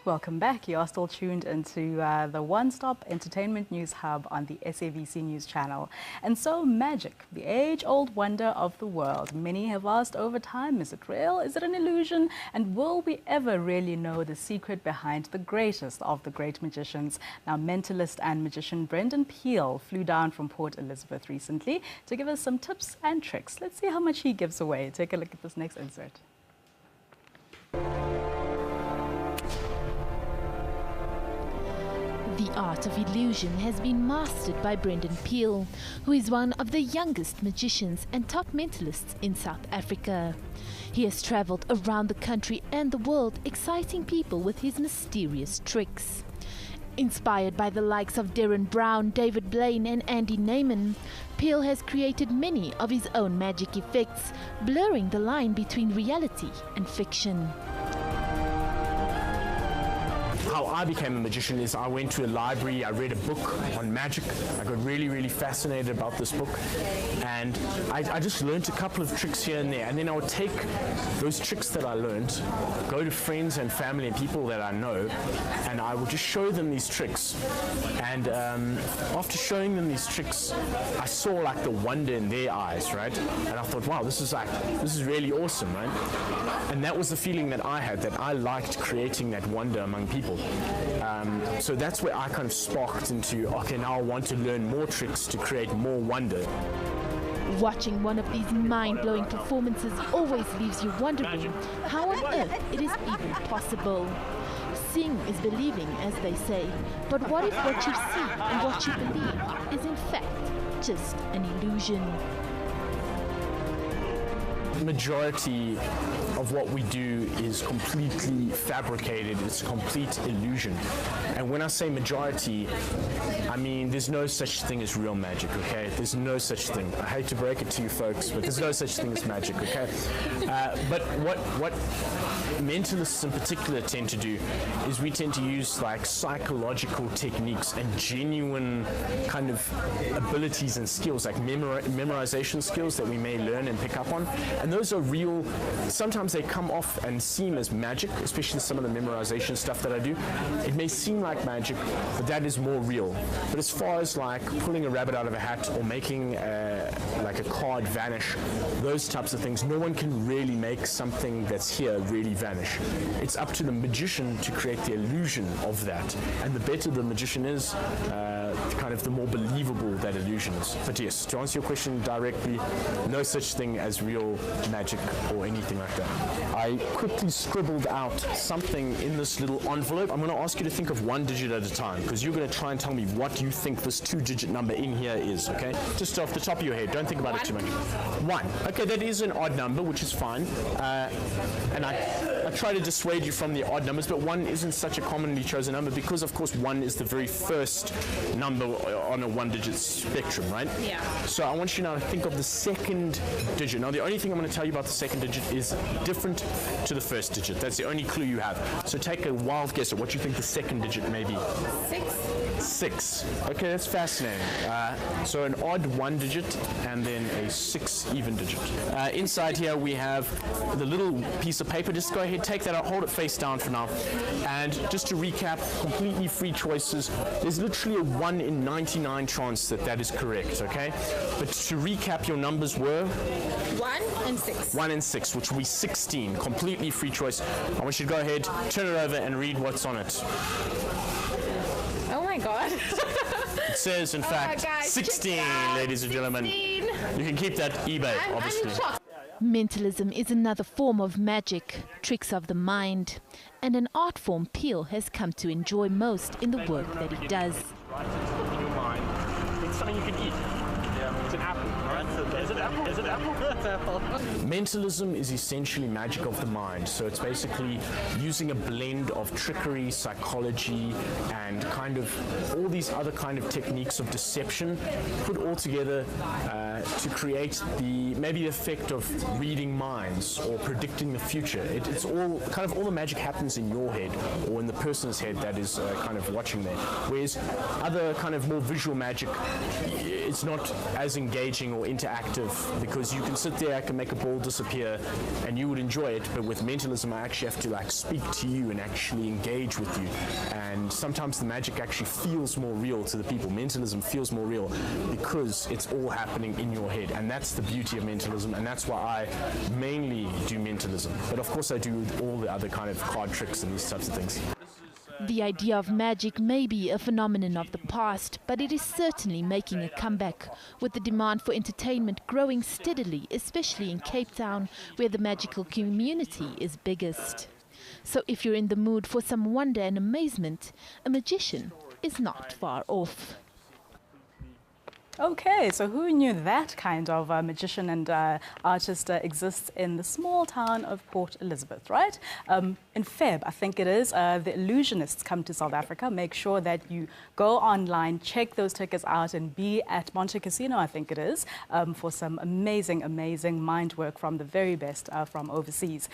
Welcome back. You are still tuned into the one-stop entertainment news hub on the SABC News channel. And so magic, the age-old wonder of the world. Many have asked over time, is it real? Is it an illusion? And will we ever really know the secret behind the greatest of the great magicians? Now, mentalist and magician Brendon Peel flew down from Port Elizabeth recently to give us some tips and tricks. Let's see how much he gives away. Take a look at this next insert. The art of illusion has been mastered by Brendon Peel, who is one of the youngest magicians and top mentalists in South Africa. He has travelled around the country and the world, exciting people with his mysterious tricks. Inspired by the likes of Darren Brown, David Blaine and Andy Neyman, Peel has created many of his own magic effects, blurring the line between reality and fiction. How I became a magician is I went to a library, I read a book on magic. I got really fascinated about this book, and I just learned a couple of tricks here and there, and then I would take those tricks that I learned, go to friends and family and people that I know, and I would just show them these tricks. And after showing them these tricks, I saw like the wonder in their eyes, right? And I thought, wow, this is really awesome, right? And that was the feeling that I had, that I liked creating that wonder among people. So that's where I kind of sparked into, okay, now I want to learn more tricks to create more wonder. Watching one of these mind-blowing performances always leaves you wondering how on earth it is even possible. Seeing is believing, as they say, but what if what you see and what you believe is in fact just an illusion? The majority of what we do is completely fabricated, it's a complete illusion. And when I say majority, I mean there's no such thing as real magic, okay? There's no such thing. I hate to break it to you folks, but there's no such thing as magic, okay? But what mentalists in particular tend to do is we tend to use like psychological techniques and genuine kind of abilities and skills, like memorization skills that we may learn and pick up on. And those are real. Sometimes they come off and seem as magic, especially some of the memorization stuff that I do. It may seem like magic, but that is more real. But as far as like pulling a rabbit out of a hat or making like a card vanish, those types of things, no one can really make something that's here really vanish. It's up to the magician to create the illusion of that. And the better the magician is, kind of the more believable that illusion is. But yes, to answer your question directly, no such thing as real magic or anything like that. I quickly scribbled out something in this little envelope. I'm going to ask you to think of one digit at a time, because you're going to try and tell me what you think this two-digit number in here is, okay? Just off the top of your head, don't think about it too much. 1. Okay, that is an odd number, which is fine. And I try to dissuade you from the odd numbers, but 1 isn't such a commonly chosen number because, of course, 1 is the very first number on a one-digit spectrum, right? Yeah. So I want you now to think of the second digit. Now, the only thing I'm going to tell you about the second digit is different to the first digit. That's the only clue you have. So take a wild guess at what you think the second digit may be. 6. Okay, that's fascinating. So an odd one digit and then a 6 even digit. Inside here we have the little piece of paper. Just go ahead, take that out, hold it face down for now. And just to recap, completely free choices. There's literally a 1 in 99 chance that that is correct, okay? But to recap, your numbers were? 1 and 6. 1 and 6, which will be 16. Completely free choice. I want you to go ahead, turn it over and read what's on it. Oh my God. It says, in fact, 16, ladies and gentlemen. 16. You can keep that eBay, obviously. I'm shocked. Mentalism is another form of magic, tricks of the mind, and an art form Peel has come to enjoy most in the work that he does. It's something you can eat. It's an apple, right? Is it apple? Is it apple? It's apple. Mentalism is essentially magic of the mind. So it's basically using a blend of trickery, psychology, and kind of all these other kind of techniques of deception put all together to create maybe the effect of reading minds or predicting the future. It's all kind of all the magic happens in your head or in the person's head that is kind of watching there. Whereas other kind of more visual magic, it's not as engaging or interactive because you can sit sit there, I can make a ball disappear, and you would enjoy it. But with mentalism, I actually have to like speak to you and actually engage with you. And sometimes the magic actually feels more real to the people. Mentalism feels more real because it's all happening in your head, and that's the beauty of mentalism, and that's why I mainly do mentalism. But of course, I do all the other kind of card tricks and these types of things. The idea of magic may be a phenomenon of the past, but it is certainly making a comeback, with the demand for entertainment growing steadily, especially in Cape Town, where the magical community is biggest. So if you're in the mood for some wonder and amazement, a magician is not far off. Okay, so who knew that kind of magician and artist exists in the small town of Port Elizabeth, right? In Feb, I think it is, the Illusionists come to South Africa. Make sure that you go online, check those tickets out, and be at Monte Casino, I think it is, for some amazing, amazing mind work from the very best from overseas.